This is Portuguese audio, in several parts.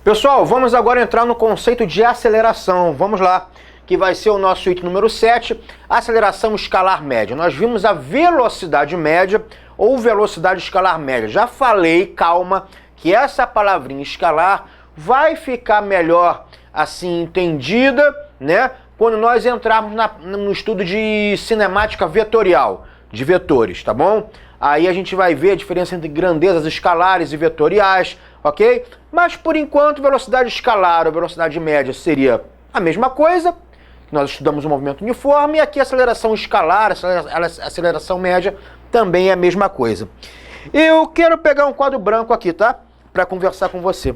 Pessoal, vamos agora entrar no conceito de aceleração. Vamos lá, que vai ser o nosso item número 7, aceleração escalar média. Nós vimos a velocidade média ou velocidade escalar média. Já falei, calma, que essa palavrinha escalar vai ficar melhor assim entendida, né? Quando nós entrarmos no estudo de cinemática vetorial, de vetores, tá bom? Aí a gente vai ver a diferença entre grandezas escalares e vetoriais, ok? Mas por enquanto, velocidade escalar ou velocidade média seria a mesma coisa. Nós estudamos o movimento uniforme e aqui a aceleração escalar, a aceleração média também é a mesma coisa. Eu quero pegar um quadro branco aqui, tá? Para conversar com você.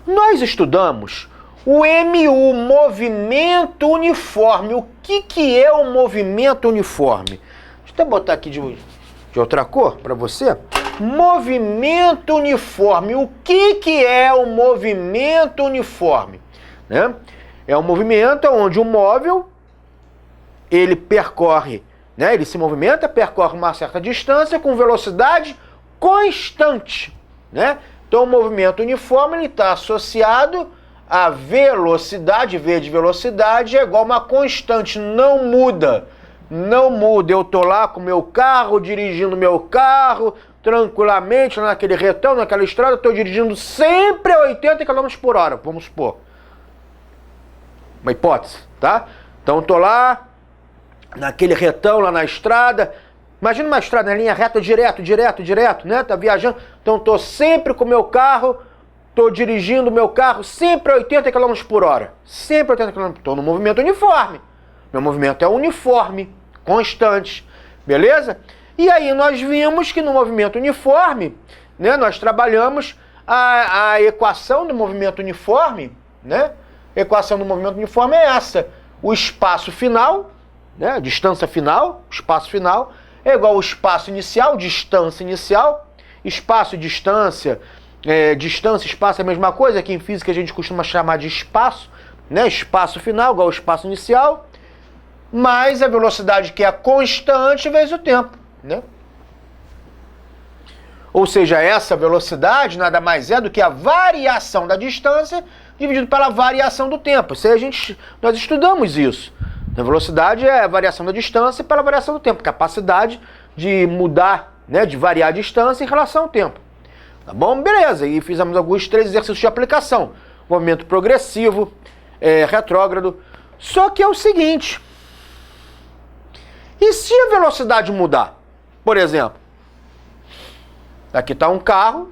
Nós estudamos o MU, movimento uniforme. O que é o movimento uniforme? Deixa eu botar aqui de outra cor para você. Movimento uniforme. O que é o movimento uniforme? Né? É um movimento onde o móvel, ele percorre, né? Ele se movimenta, percorre uma certa distância com velocidade constante, né? Então o movimento uniforme está associado à velocidade, V de velocidade é igual a uma constante, não muda. Não muda, eu tô lá com o meu carro, dirigindo meu carro, tranquilamente, naquele retão, naquela estrada, estou dirigindo sempre a 80 km por hora, vamos supor. Uma hipótese, tá? Então tô lá, naquele retão, lá na estrada, imagina uma estrada na linha reta, direto, né? Tá viajando, então tô sempre com o meu carro, tô dirigindo o meu carro sempre a 80 km por hora, sempre 80 km, tô no movimento uniforme, meu movimento é uniforme, constante, beleza? E aí nós vimos que no movimento uniforme, né, nós trabalhamos a equação do movimento uniforme, né? A equação do movimento uniforme é essa, o espaço final, né, a distância final, o espaço final, é igual ao espaço inicial, distância inicial, espaço e distância, distância e espaço é a mesma coisa, que em física a gente costuma chamar de espaço, né, espaço final igual ao espaço inicial, mais a velocidade que é constante vezes o tempo, né? Ou seja, essa velocidade nada mais é do que a variação da distância dividido pela variação do tempo. Nós estudamos isso. A velocidade é a variação da distância pela variação do tempo, capacidade de mudar, né, de variar a distância em relação ao tempo. Tá bom? Beleza, e fizemos alguns 3 exercícios de aplicação. Movimento progressivo, retrógrado. Só que é o seguinte, e se a velocidade mudar? Por exemplo, aqui está um carro,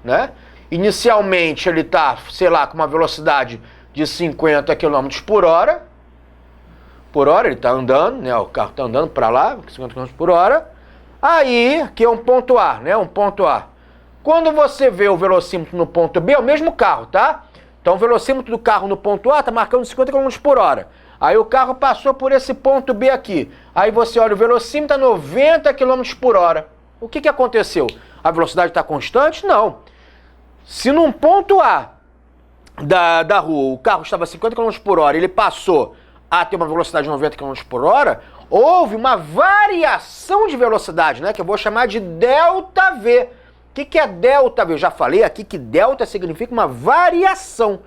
né? Inicialmente ele está, sei lá, com uma velocidade de 50 km por hora. Ele está andando, né? O carro está andando para lá, 50 km por hora. Aí, aqui é um ponto A, né? Um ponto A. Quando você vê o velocímetro no ponto B, é o mesmo carro, tá? Então o velocímetro do carro no ponto A está marcando 50 km por hora. Aí o carro passou por esse ponto B aqui. Aí você olha o velocímetro, está 90 km por hora. O que aconteceu? A velocidade está constante? Não. Se num ponto A da rua o carro estava 50 km por hora, ele passou a ter uma velocidade de 90 km por hora, houve uma variação de velocidade, né? Que eu vou chamar de ΔV. O que é ΔV? Eu já falei aqui que delta significa uma variação.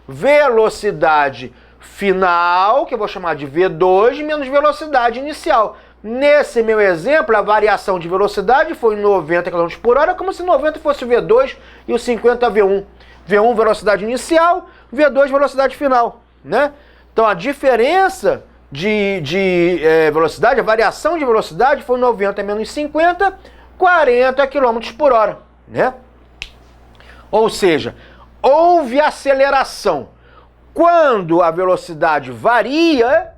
Velocidade final, que eu vou chamar de V2, menos velocidade inicial. Nesse meu exemplo, a variação de velocidade foi 90 km por hora, como se 90 fosse V2 e o 50 V1. V1 velocidade inicial, V2 velocidade final, né? Então a diferença de velocidade, a variação de velocidade foi 90 menos 50, 40 km por hora, né? Ou seja, houve aceleração. Quando a velocidade varia,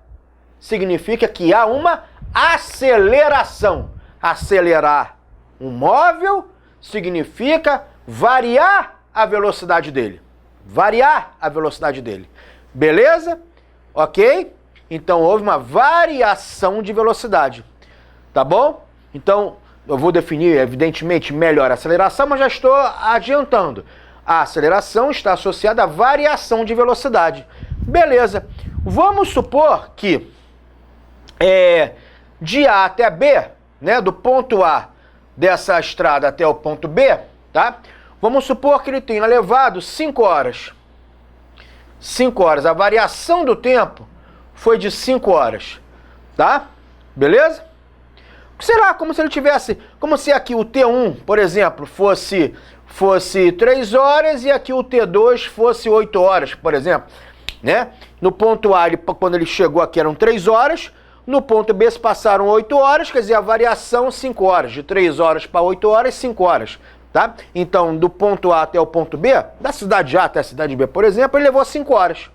significa que há uma aceleração. Acelerar um móvel significa variar a velocidade dele. Beleza? Ok? Então houve uma variação de velocidade. Tá bom? Então eu vou definir, evidentemente, melhor a aceleração, mas já estou adiantando. A aceleração está associada à variação de velocidade. Beleza. Vamos supor que de A até B, né, do ponto A dessa estrada até o ponto B, tá? Vamos supor que ele tenha levado 5 horas. 5 horas. A variação do tempo foi de 5 horas, tá? Beleza? Sei lá, como se ele tivesse... Como se aqui o T1, por exemplo, fosse 3 horas e aqui o T2 fosse 8 horas, por exemplo, né? No ponto A, quando ele chegou aqui, eram 3 horas. No ponto B se passaram 8 horas, quer dizer, a variação 5 horas. De 3 horas para 8 horas, 5 horas, tá? Então, do ponto A até o ponto B, da cidade A até a cidade B, por exemplo, ele levou 5 horas.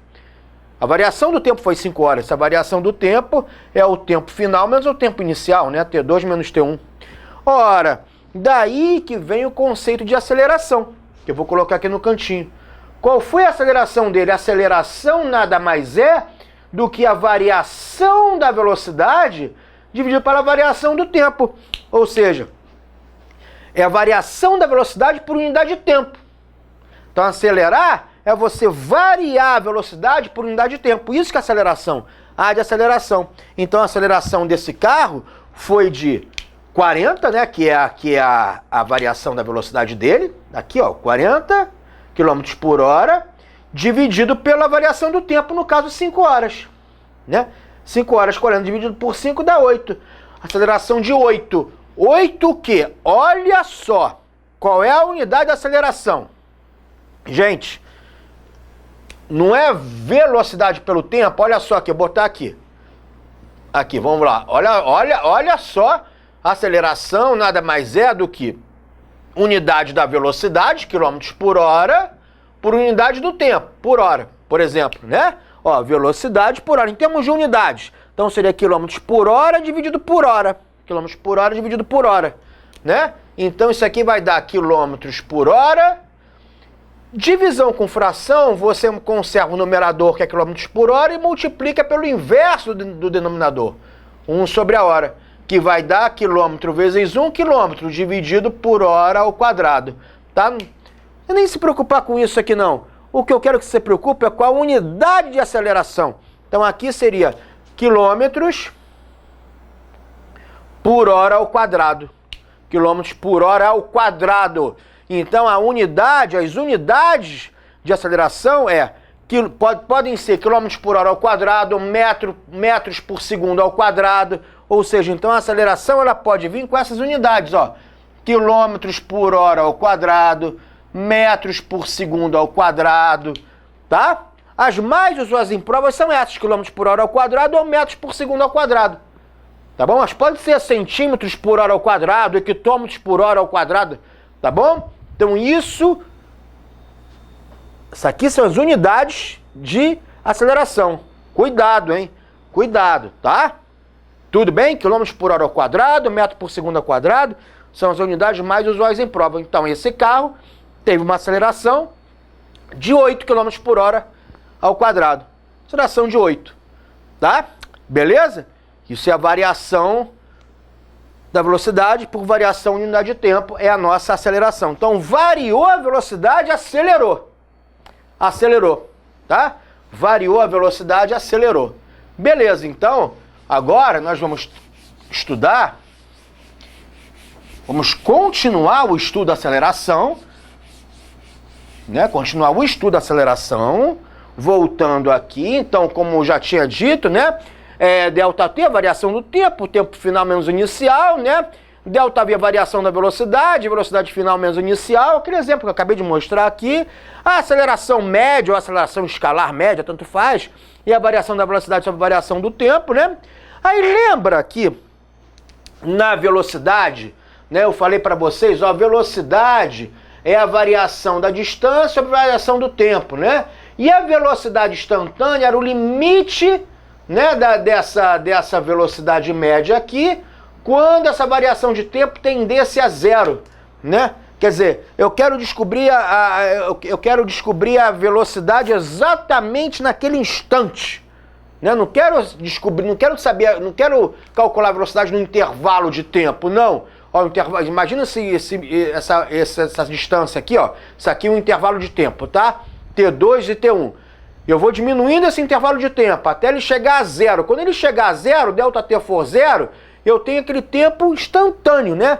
A variação do tempo foi 5 horas. Essa variação do tempo é o tempo final menos o tempo inicial, né? T2 menos T1. Ora, daí que vem o conceito de aceleração, que eu vou colocar aqui no cantinho. Qual foi a aceleração dele? A aceleração nada mais é do que a variação da velocidade dividido pela variação do tempo. Ou seja, é a variação da velocidade por unidade de tempo. Então, acelerar é você variar a velocidade por unidade de tempo. Isso que é aceleração. A de aceleração. Então, a aceleração desse carro foi de 40, né? Que é a variação da velocidade dele. Aqui, ó, 40 km por hora. Dividido pela variação do tempo, no caso 5 horas, né? 5 horas 40 dividido por 5 dá 8. Aceleração de 8. 8 o quê? Olha só, qual é a unidade de aceleração? Gente, não é velocidade pelo tempo, olha só aqui, eu vou botar aqui. Aqui, vamos lá, olha só, aceleração nada mais é do que unidade da velocidade, quilômetros por hora, por unidade do tempo, por hora, por exemplo, né? Ó, velocidade por hora, em termos de unidades. Então seria quilômetros por hora dividido por hora. Quilômetros por hora dividido por hora, né? Então isso aqui vai dar quilômetros por hora. Divisão com fração, você conserva o numerador, que é quilômetros por hora, e multiplica pelo inverso do denominador. 1 sobre a hora, que vai dar quilômetro vezes 1 quilômetro dividido por hora ao quadrado, tá? Você nem se preocupar com isso aqui não. O que eu quero que você se preocupe é com a unidade de aceleração. Então aqui seria quilômetros por hora ao quadrado. Quilômetros por hora ao quadrado. Então a unidade, as unidades de aceleração podem ser quilômetros por hora ao quadrado, metros por segundo ao quadrado. Ou seja, então a aceleração ela pode vir com essas unidades, ó. Quilômetros por hora ao quadrado, metros por segundo ao quadrado, tá? As mais usuais em provas são essas, quilômetros por hora ao quadrado ou metros por segundo ao quadrado, tá bom? Mas pode ser centímetros por hora ao quadrado, hectômetros por hora ao quadrado, tá bom? Então isso aqui são as unidades de aceleração. Cuidado, hein? Cuidado, tá? Tudo bem? Quilômetros por hora ao quadrado, metro por segundo ao quadrado, são as unidades mais usuais em prova. Então esse carro teve uma aceleração de 8 km por hora ao quadrado. Aceleração de 8, tá? Beleza? Isso é a variação da velocidade por variação de unidade de tempo, é a nossa aceleração. Então, variou a velocidade, acelerou. Acelerou, tá? Variou a velocidade, acelerou. Beleza, então, agora nós vamos estudar, vamos continuar o estudo da aceleração, né? Continuar o estudo da aceleração, voltando aqui, então, como já tinha dito, né? ΔT, a variação do tempo, o tempo final menos o inicial, né? ΔV, a variação da velocidade, velocidade final menos o inicial, aquele exemplo que eu acabei de mostrar aqui. A aceleração média ou a aceleração escalar média, tanto faz, e a variação da velocidade sobre a variação do tempo, né? Aí lembra que na velocidade, né? Eu falei para vocês, ó, a velocidade é a variação da distância sobre a variação do tempo, né? E a velocidade instantânea era o limite, né, dessa velocidade média aqui, quando essa variação de tempo tendesse a zero, né? Quer dizer, eu quero descobrir a velocidade exatamente naquele instante, né? Não quero descobrir, não quero saber, não quero calcular a velocidade no intervalo de tempo, não. Ó, intervalo, imagina essa distância aqui, ó. Isso aqui é um intervalo de tempo, tá? T2 e T1. Eu vou diminuindo esse intervalo de tempo até ele chegar a zero. Quando ele chegar a zero, ΔT for zero, eu tenho aquele tempo instantâneo, né?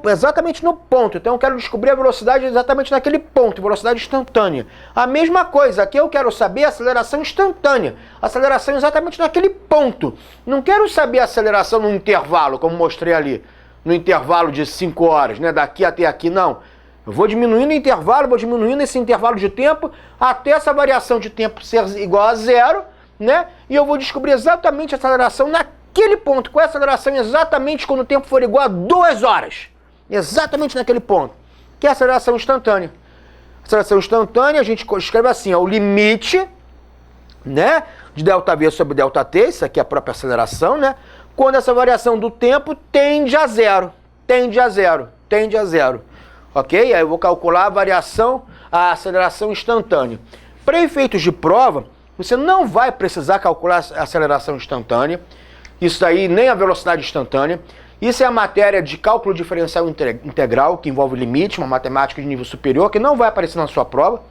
exatamente no ponto. Então eu quero descobrir a velocidade exatamente naquele ponto, velocidade instantânea. A mesma coisa, aqui eu quero saber a aceleração instantânea, aceleração exatamente naquele ponto. Não quero saber a aceleração no intervalo, como mostrei ali, no intervalo de 5 horas, né, daqui até aqui, não. Eu vou diminuindo o intervalo, vou diminuindo esse intervalo de tempo, até essa variação de tempo ser igual a zero, né, e eu vou descobrir exatamente a aceleração naquele ponto. Qual é a aceleração exatamente quando o tempo for igual a 2 horas? Exatamente naquele ponto, que é a aceleração instantânea. A aceleração instantânea a gente escreve assim, é o limite, né, de ΔV sobre ΔT, isso aqui é a própria aceleração, né, quando essa variação do tempo tende a zero, tende a zero, tende a zero, ok? Aí eu vou calcular a variação, a aceleração instantânea. Para efeitos de prova, você não vai precisar calcular a aceleração instantânea, isso aí nem a velocidade instantânea. Isso é a matéria de cálculo diferencial integral, que envolve limite, uma matemática de nível superior, que não vai aparecer na sua prova,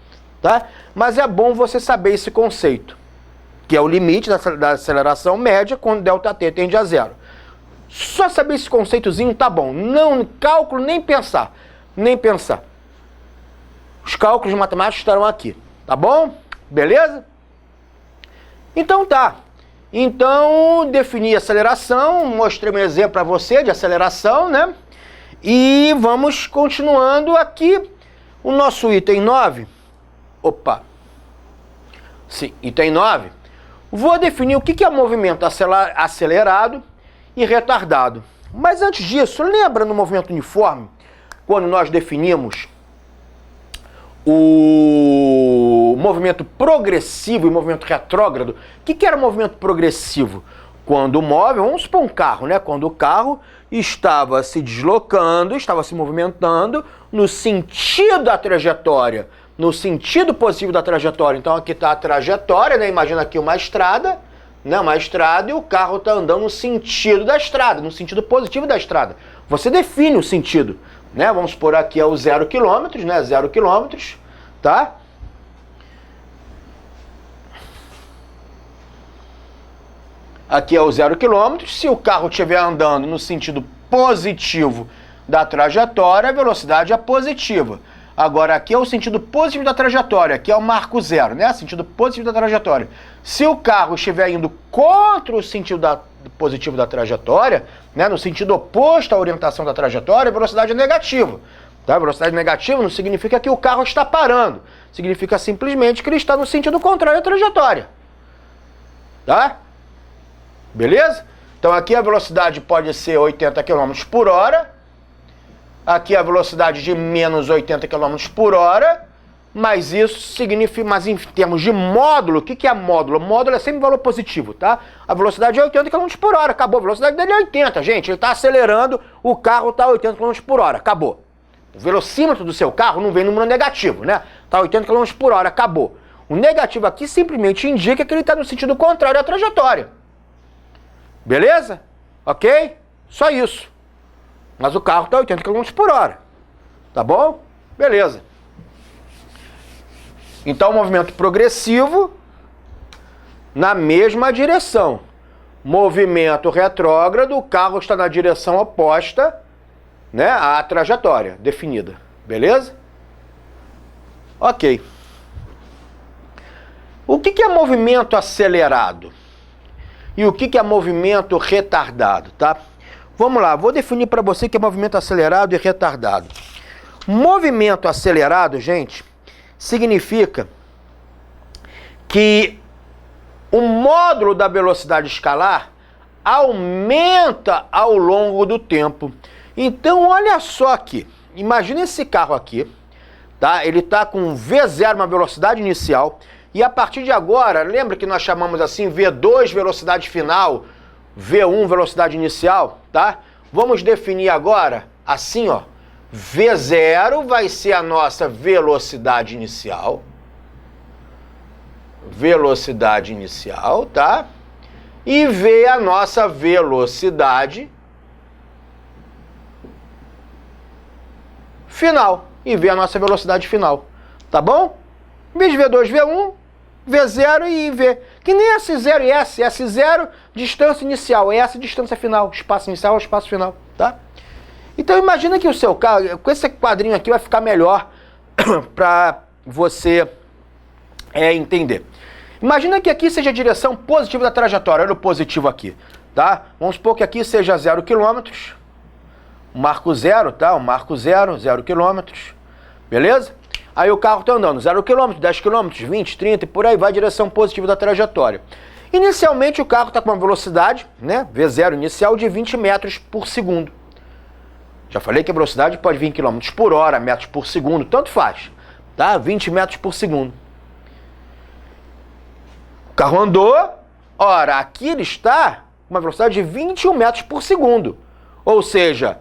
tá? Mas é bom você saber esse conceito, que é o limite da aceleração média quando ΔT tende a zero. Só saber esse conceitozinho tá bom. Não cálculo, nem pensar. Nem pensar. Os cálculos matemáticos estarão aqui, tá bom? Beleza? Então tá. Então, defini a aceleração, mostrei um exemplo para você de aceleração, né? E vamos continuando aqui o nosso item 9. Opa! Sim, item 9. Vou definir o que é movimento acelerado e retardado. Mas antes disso, lembra no movimento uniforme, quando nós definimos o movimento progressivo e o movimento retrógrado? O que era o movimento progressivo? Quando o móvel, vamos supor um carro, né? Quando o carro estava se deslocando, estava se movimentando no sentido da trajetória, no sentido positivo da trajetória. Então aqui está a trajetória, né? Imagina aqui uma estrada, né? Uma estrada, e o carro está andando no sentido da estrada, no sentido positivo da estrada. Você define o sentido, né? Vamos supor aqui é o 0 km, né? 0 km, tá? Aqui é o 0 km. Se o carro estiver andando no sentido positivo da trajetória, a velocidade é positiva. Agora aqui é o sentido positivo da trajetória, aqui é o marco zero, né? Sentido positivo da trajetória. Se o carro estiver indo contra o sentido positivo da trajetória, né? No sentido oposto à orientação da trajetória, a velocidade é negativa. Tá? A velocidade negativa não significa que o carro está parando. Significa simplesmente que ele está no sentido contrário à trajetória. Tá? Beleza? Então aqui a velocidade pode ser 80 km por hora. Aqui a velocidade de menos 80 km por hora. Mas isso significa, mas em termos de módulo, o que é módulo? Módulo é sempre valor positivo, tá? A velocidade é 80 km por hora, acabou. A velocidade dele é 80, gente. Ele está acelerando, o carro está a 80 km por hora, acabou. O velocímetro do seu carro não vem número negativo, né? Está a 80 km por hora, acabou. O negativo aqui simplesmente indica que ele está no sentido contrário à trajetória. Beleza? Ok? Só isso. Mas o carro está a 80 km por hora. Tá bom? Beleza. Então, movimento progressivo na mesma direção. Movimento retrógrado, o carro está na direção oposta, né, à trajetória definida. Beleza? Ok. O que é movimento acelerado? E o que é movimento retardado, tá? Vamos lá, vou definir para você o que é movimento acelerado e retardado. Movimento acelerado, gente, significa que o módulo da velocidade escalar aumenta ao longo do tempo. Então, olha só aqui. Imagina esse carro aqui, tá? Ele está com V0, uma velocidade inicial, e a partir de agora, lembra que nós chamamos assim V2, velocidade final, V1, velocidade inicial, tá? Vamos definir agora assim, ó. V0 vai ser a nossa velocidade inicial. Velocidade inicial, tá? E V a nossa velocidade final. E V a nossa velocidade final. Tá bom? Em vez de V2, V1, V0 e V. Que nem S0 e S. S0, distância inicial. S, distância final. Espaço inicial, espaço final. Tá? Então imagina que o seu carro, com esse quadrinho aqui vai ficar melhor para você entender. Imagina que aqui seja a direção positiva da trajetória, olha o positivo aqui, tá? Vamos supor que aqui seja 0 km, o marco 0, tá? O marco 0 km, beleza? Aí o carro está andando 0 km, 10 km, 20, 30 e por aí vai a direção positiva da trajetória. Inicialmente o carro está com uma velocidade, né, V0 inicial de 20 metros por segundo. Já falei que a velocidade pode vir em km por hora, metros por segundo, tanto faz, tá? 20 metros por segundo. O carro andou, ora, aqui ele está com uma velocidade de 21 metros por segundo. Ou seja,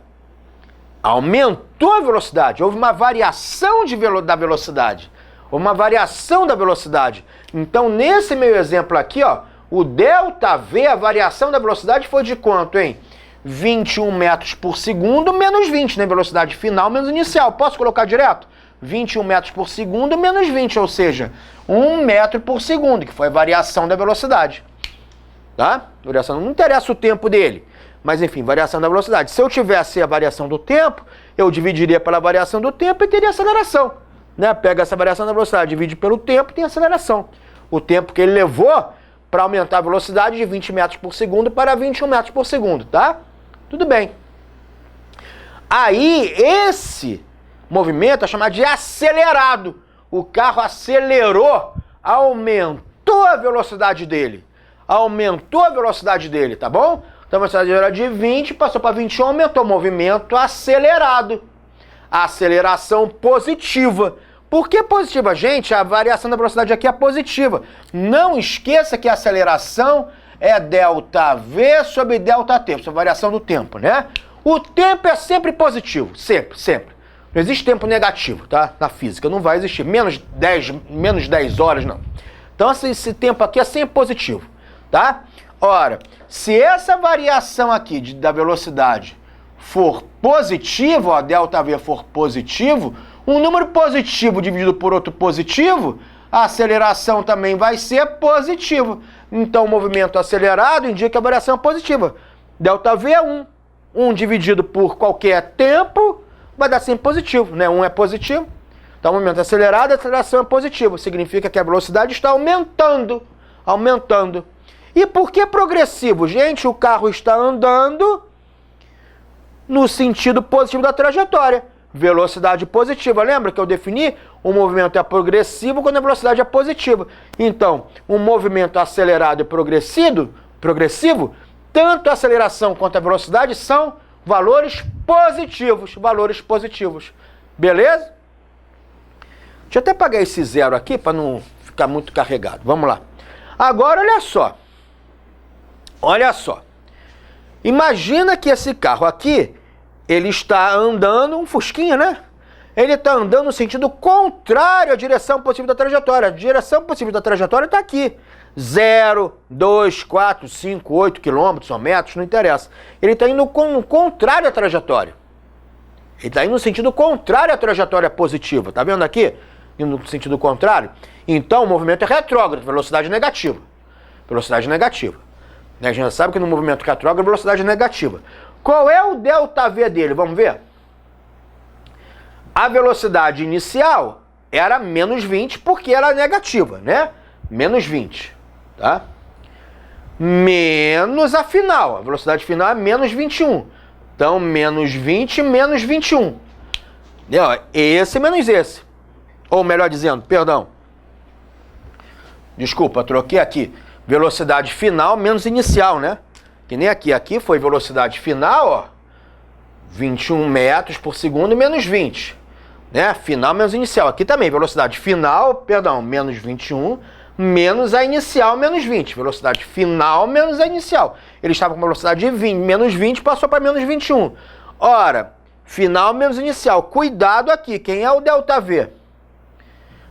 aumentou a velocidade, houve uma variação da velocidade. Houve uma variação da velocidade. Então, nesse meu exemplo aqui, ó, o ΔV, a variação da velocidade foi de quanto, hein? 21 metros por segundo menos 20, né? Velocidade final menos inicial. Posso colocar direto? 21 metros por segundo menos 20, ou seja, 1 metro por segundo, que foi a variação da velocidade. Tá? Variação, não interessa o tempo dele, mas enfim, variação da velocidade. Se eu tivesse a variação do tempo, eu dividiria pela variação do tempo e teria aceleração. Né? Pega essa variação da velocidade, divide pelo tempo e tem aceleração. O tempo que ele levou para aumentar a velocidade de 20 metros por segundo para 21 metros por segundo, tá? Tudo bem. Aí, esse movimento é chamado de acelerado. O carro acelerou, aumentou a velocidade dele. Aumentou a velocidade dele, tá bom? Então, a velocidade era de 20, passou para 21, aumentou o movimento acelerado. Aceleração positiva. Por que positiva, gente? A variação da velocidade aqui é positiva. Não esqueça que a aceleração é ΔV sobre ΔT, sobre a variação do tempo, né? O tempo é sempre positivo, sempre, sempre. Não existe tempo negativo, tá? Na física, não vai existir menos 10 horas, não. Então, esse tempo aqui é sempre positivo, tá? Ora, se essa variação aqui da velocidade for positivo, ó, ΔV for positivo, um número positivo dividido por outro positivo, a aceleração também vai ser positiva. Então, o movimento acelerado indica a variação positiva. ΔV é 1. 1 dividido por qualquer tempo vai dar sempre positivo, né? 1 é positivo. Então, o movimento acelerado, a aceleração é positiva. Significa que a velocidade está aumentando. Aumentando. E por que progressivo? Gente, o carro está andando no sentido positivo da trajetória. Velocidade positiva. Lembra que eu defini? O movimento é progressivo quando a velocidade é positiva. Então, um movimento acelerado e progressivo, tanto a aceleração quanto a velocidade são valores positivos. Valores positivos. Beleza? Deixa eu até apagar esse 0 aqui para não ficar muito carregado. Vamos lá. Agora, olha só. Olha só. Imagina que esse carro aqui, ele está andando, um fusquinha, né? Ele está andando no sentido contrário à direção possível da trajetória. A direção possível da trajetória está aqui. 0, 2, 4, 5, 8 quilômetros ou metros, não interessa. Ele está indo no contrário à trajetória. Ele está indo no sentido contrário à trajetória positiva. Tá vendo aqui? Indo no sentido contrário. Então, o movimento é retrógrado, velocidade negativa. Velocidade negativa. A gente já sabe que no movimento retrógrado, a velocidade é negativa. Qual é o ΔV dele? Vamos ver? A velocidade inicial era menos 20 porque era negativa, né? Menos 20, tá? Menos a final. A velocidade final é menos 21. Então, menos 20 menos 21. Esse menos esse. Ou melhor dizendo, perdão. Desculpa, troquei aqui. Velocidade final menos inicial, né? Que nem aqui. Aqui foi velocidade final, ó. 21 metros por segundo menos 20. Né? Final menos inicial. Aqui também, velocidade final, perdão, menos 21, menos a inicial, menos 20. Velocidade final menos a inicial. Ele estava com velocidade de 20, menos 20, passou para menos 21. Ora, final menos inicial. Cuidado aqui, quem é o ΔV?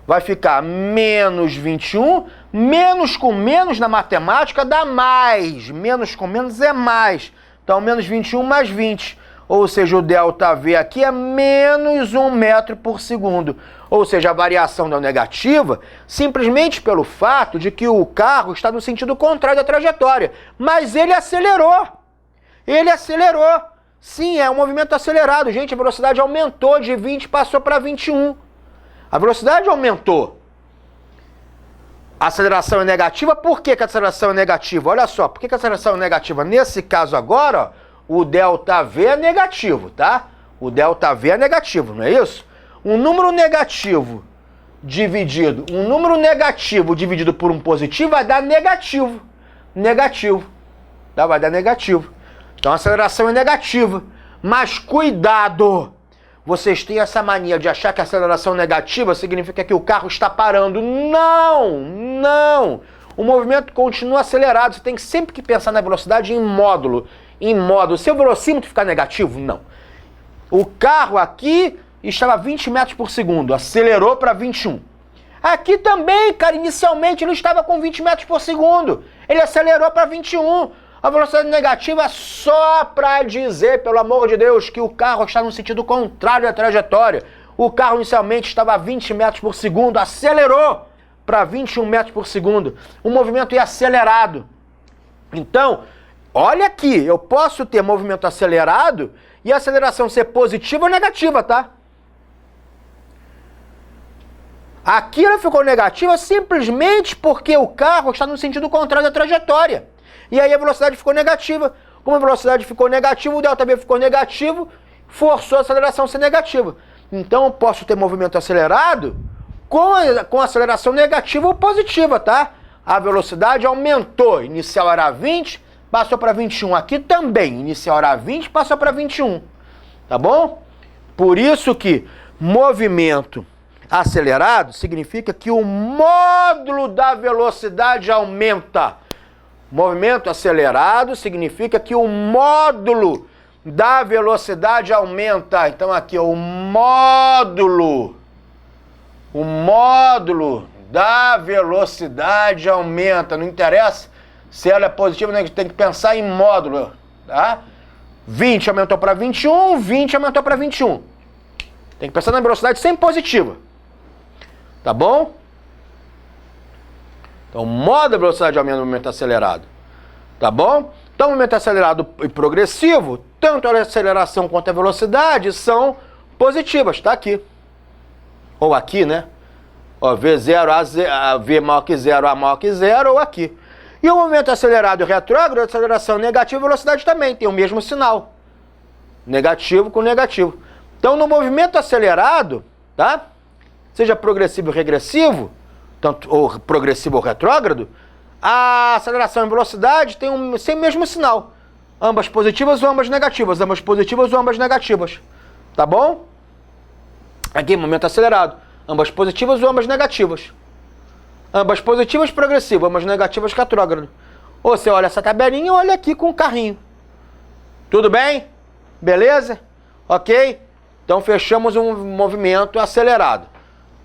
Vai ficar menos 21, menos com menos na matemática dá mais. Menos com menos é mais. Então, menos 21 mais 20. Ou seja, o ΔV aqui é menos 1 metro por segundo. Ou seja, a variação da negativa simplesmente pelo fato de que o carro está no sentido contrário da trajetória. Mas ele acelerou. Ele acelerou. Sim, é um movimento acelerado. Gente, a velocidade aumentou de 20 passou para 21. A velocidade aumentou. A aceleração é negativa. Por que a aceleração é negativa? Olha só, por que a aceleração é negativa? Nesse caso agora, ó, o ΔV é negativo, tá? O ΔV é negativo, não é isso? Um número negativo dividido por um positivo vai dar negativo. Negativo. Tá? Vai dar negativo. Então a aceleração é negativa. Mas cuidado! Vocês têm essa mania de achar que a aceleração negativa significa que o carro está parando. Não! Não! O movimento continua acelerado. Você tem sempre que pensar na velocidade em módulo. Em módulo. Se o velocímetro ficar negativo, não. O carro aqui estava a 20 metros por segundo. Acelerou para 21. Aqui também, cara, inicialmente ele estava com 20 metros por segundo. Ele acelerou para 21. A velocidade negativa é só para dizer, pelo amor de Deus, que o carro está no sentido contrário da trajetória. O carro inicialmente estava a 20 metros por segundo, acelerou para 21 metros por segundo. O movimento é acelerado. Então, olha aqui, eu posso ter movimento acelerado e a aceleração ser positiva ou negativa, tá? Aqui ela ficou negativa simplesmente porque o carro está no sentido contrário da trajetória. E aí a velocidade ficou negativa. Como a velocidade ficou negativa, o ΔV ficou negativo, forçou a aceleração a ser negativa. Então eu posso ter movimento acelerado com aceleração negativa ou positiva, tá? A velocidade aumentou. Inicial era 20, passou para 21. Aqui também. Inicial era 20, passou para 21. Tá bom? Por isso que movimento acelerado significa que o módulo da velocidade aumenta. Movimento acelerado significa que o módulo da velocidade aumenta. Então aqui, ó, o módulo da velocidade aumenta. Não interessa se ela é positiva, né? Tem que pensar em módulo, tá? 20 aumentou para 21, 20 aumentou para 21. Tem que pensar na velocidade sempre positiva. Tá bom? Então, o modo da velocidade aumenta no momento acelerado. Tá bom? Então, o momento acelerado e progressivo, tanto a aceleração quanto a velocidade são positivas. Tá aqui. Ou aqui, né? Ó, V0, a V maior que 0, A maior que 0, ou aqui. E o momento acelerado e retrógrado, aceleração negativa e velocidade também tem o mesmo sinal. Negativo com negativo. Então, no movimento acelerado, tá? Seja progressivo ou regressivo, tanto ou progressivo ou retrógrado, a aceleração e velocidade têm o mesmo sinal. Ambas positivas ou ambas negativas. Ambas positivas ou ambas negativas. Tá bom? Aqui, momento acelerado. Ambas positivas ou ambas negativas. Ambas positivas, progressivo. Ambas negativas, retrógrado. Ou você olha essa tabelinha ou olha aqui com o carrinho. Tudo bem? Beleza? Ok? Então fechamos um movimento acelerado.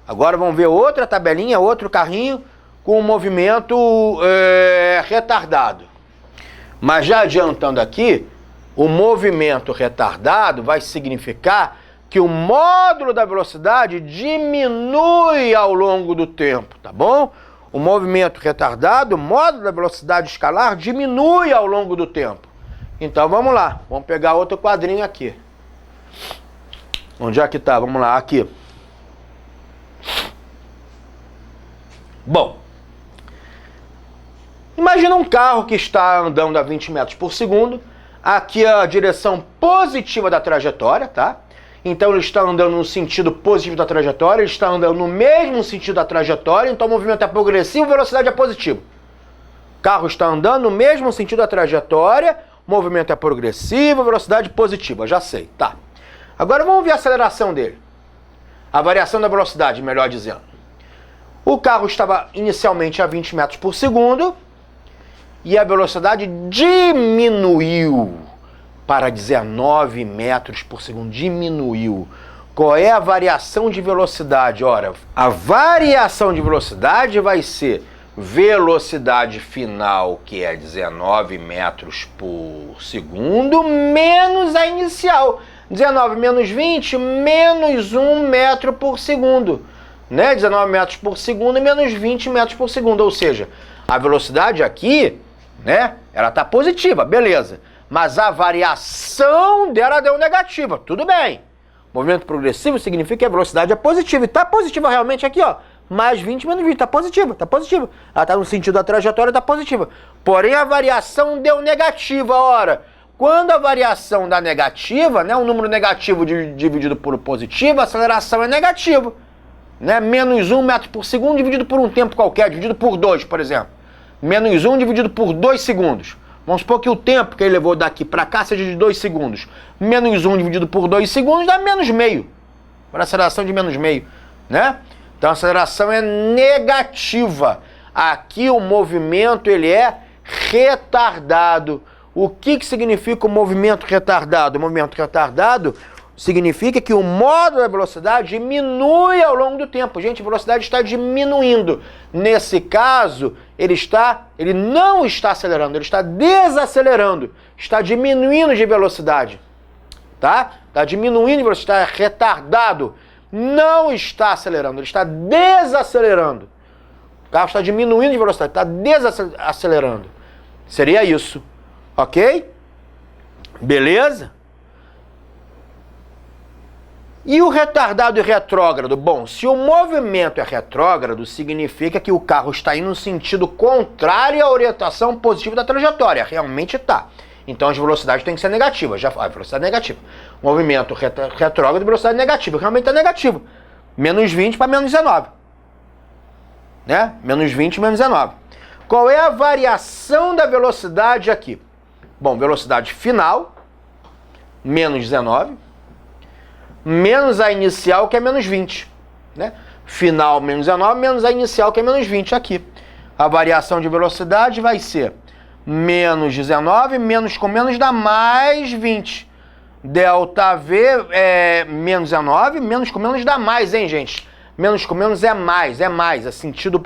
Agora vamos ver outra tabelinha, outro carrinho com um movimento retardado. Mas já adiantando aqui, o movimento retardado vai significar que o módulo da velocidade diminui ao longo do tempo, tá bom? O movimento retardado, o módulo da velocidade escalar diminui ao longo do tempo. Então vamos lá, vamos pegar outro quadrinho aqui. Onde é que tá? Vamos lá, aqui. Bom, imagina um carro que está andando a 20 metros por segundo. Aqui é a direção positiva da trajetória, tá? Então ele está andando no sentido positivo da trajetória, ele está andando no mesmo sentido da trajetória, então o movimento é progressivo, velocidade é positiva. O carro está andando no mesmo sentido da trajetória, movimento é progressivo, velocidade positiva, já sei, tá. Agora vamos ver a aceleração dele. A variação da velocidade, melhor dizendo. O carro estava inicialmente a 20 metros por segundo e a velocidade diminuiu para 19 metros por segundo. Diminuiu. Qual é a variação de velocidade? Ora, a variação de velocidade vai ser velocidade final, que é 19 metros por segundo, menos a inicial. 19 menos 20, menos 1 metro por segundo. Né? 19 metros por segundo e menos 20 metros por segundo. Ou seja, a velocidade aqui, né, ela está positiva, beleza. mas a variação dela deu negativa. Tudo bem. Movimento progressivo significa que a velocidade é positiva. E está positiva realmente aqui, ó. Mais 20 menos 20. Está positiva, está positiva. Ela está no sentido da trajetória, está positiva. Porém, a variação deu negativa. Ora, quando a variação dá negativa, né, um número negativo dividido por positivo, a aceleração é negativa. Né? Menos 1 metro por segundo dividido por um tempo qualquer, dividido por 2, por exemplo. Menos 1 dividido por 2 segundos. Vamos supor que o tempo que ele levou daqui para cá seja de 2 segundos. Menos 1 dividido por 2 segundos dá menos meio. Para aceleração de menos meio. Né? Então a aceleração é negativa. Aqui o movimento ele é retardado. O que significa o movimento retardado? O movimento retardado significa que o módulo da velocidade diminui ao longo do tempo. Gente, a velocidade está diminuindo. Nesse caso, ele não está acelerando, ele está desacelerando. Está diminuindo de velocidade. Tá? Está diminuindo de velocidade, está retardado. Não está acelerando, ele está desacelerando. O carro está diminuindo de velocidade, está desacelerando. Seria isso. Ok? Beleza? E o retardado e retrógrado? Bom, se o movimento é retrógrado, significa que o carro está indo no sentido contrário à orientação positiva da trajetória. Realmente está. Então as velocidades têm que ser negativas. A velocidade é negativa. Movimento retrógrado e velocidade negativa. Realmente é negativa. Menos 20 para menos 19. Né? Menos 20 menos 19. Qual é a variação da velocidade aqui? Bom, velocidade final, menos 19, menos a inicial, que é menos 20. Né? Final, menos 19, menos a inicial, que é menos 20 aqui. A variação de velocidade vai ser menos 19, menos com menos dá mais 20. Delta V é menos 19, menos com menos dá mais, hein, gente? Menos com menos é mais. É sentido,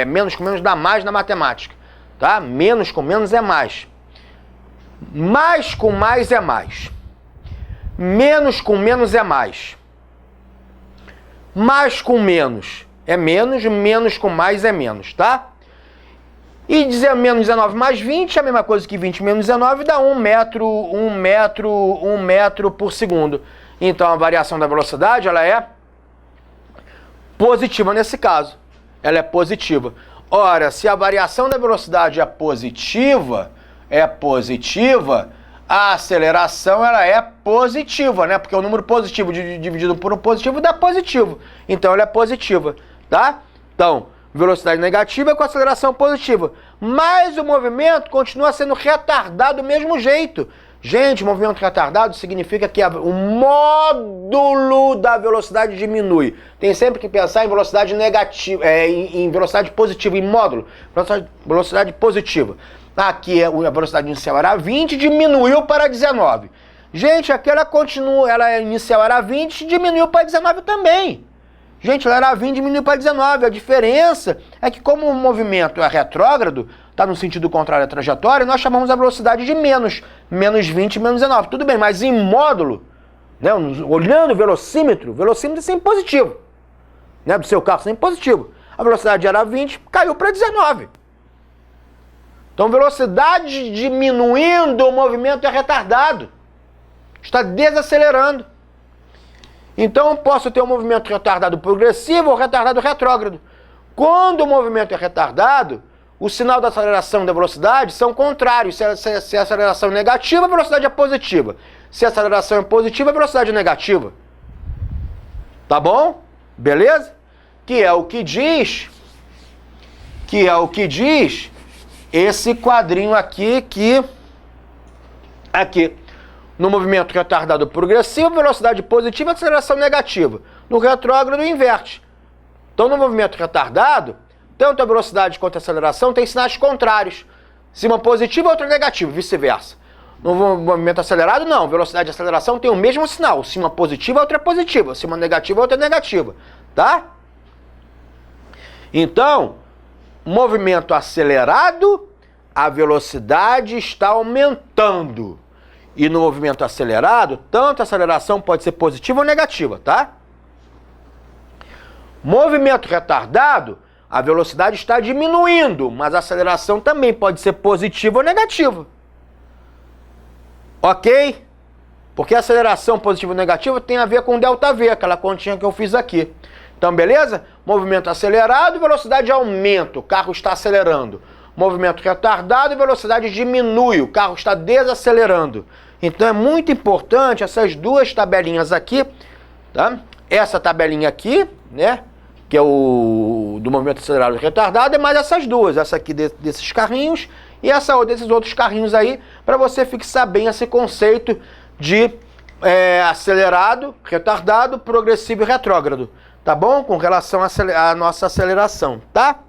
menos com menos dá mais na matemática. Tá? Menos com menos é mais. Mais com mais é mais. Menos com menos é mais. Mais com menos é menos, menos com mais é menos, tá? E dizer menos 19 mais 20 é a mesma coisa que 20 menos 19 dá 1 metro por segundo. Então a variação da velocidade, ela é positiva nesse caso. Ela é positiva. Ora, se a variação da velocidade é positiva, a aceleração ela é positiva, né? Porque o número positivo dividido por um positivo dá positivo. Então ela é positiva, tá? Então, velocidade negativa com aceleração positiva. Mas o movimento continua sendo retardado do mesmo jeito. Gente, movimento retardado significa que o módulo da velocidade diminui. Tem sempre que pensar em velocidade negativa, em velocidade positiva, em módulo. Velocidade positiva. Aqui a velocidade inicial era 20, diminuiu para 19. Gente, aqui ela continua, ela inicial era 20, diminuiu para 19 também. Gente, ela era 20, diminuiu para 19. A diferença é que como o movimento é retrógrado, está no sentido contrário à trajetória, nós chamamos a velocidade de menos. Menos 20, menos 19. Tudo bem, mas em módulo, né, olhando o velocímetro é sempre positivo. Né, do seu carro sempre positivo. A velocidade era 20, caiu para 19. Então, velocidade diminuindo, o movimento é retardado. Está desacelerando. Então, eu posso ter um movimento retardado progressivo ou retardado retrógrado. Quando o movimento é retardado, o sinal da aceleração e da velocidade são contrários. Se a aceleração é negativa, a velocidade é positiva. Se a aceleração é positiva, a velocidade é negativa. Tá bom? Beleza? Que é o que diz esse quadrinho aqui, aqui. No movimento retardado progressivo, velocidade positiva, aceleração negativa. No retrógrado, inverte. Então, no movimento retardado, tanto a velocidade quanto a aceleração têm sinais contrários. Se uma positiva, outra negativa, vice-versa. No movimento acelerado, não. Velocidade e aceleração têm o mesmo sinal. Se uma positiva, outra é positiva. Se uma negativa, outra é negativa. Tá? Então, movimento acelerado, a velocidade está aumentando. E no movimento acelerado, tanto a aceleração pode ser positiva ou negativa, tá? Movimento retardado, a velocidade está diminuindo, mas a aceleração também pode ser positiva ou negativa. Ok? Porque aceleração positiva ou negativa tem a ver com ΔV, aquela continha que eu fiz aqui. Então, beleza? Movimento acelerado, velocidade aumenta, o carro está acelerando. Movimento retardado, velocidade diminui, o carro está desacelerando. Então é muito importante essas duas tabelinhas aqui, tá? Essa tabelinha aqui, né? Que é o do movimento acelerado e retardado, é mais essas duas, essa aqui desses carrinhos e essa outra desses outros carrinhos aí, para você fixar bem esse conceito de acelerado, retardado, progressivo e retrógrado, tá bom? Com relação à nossa aceleração, tá?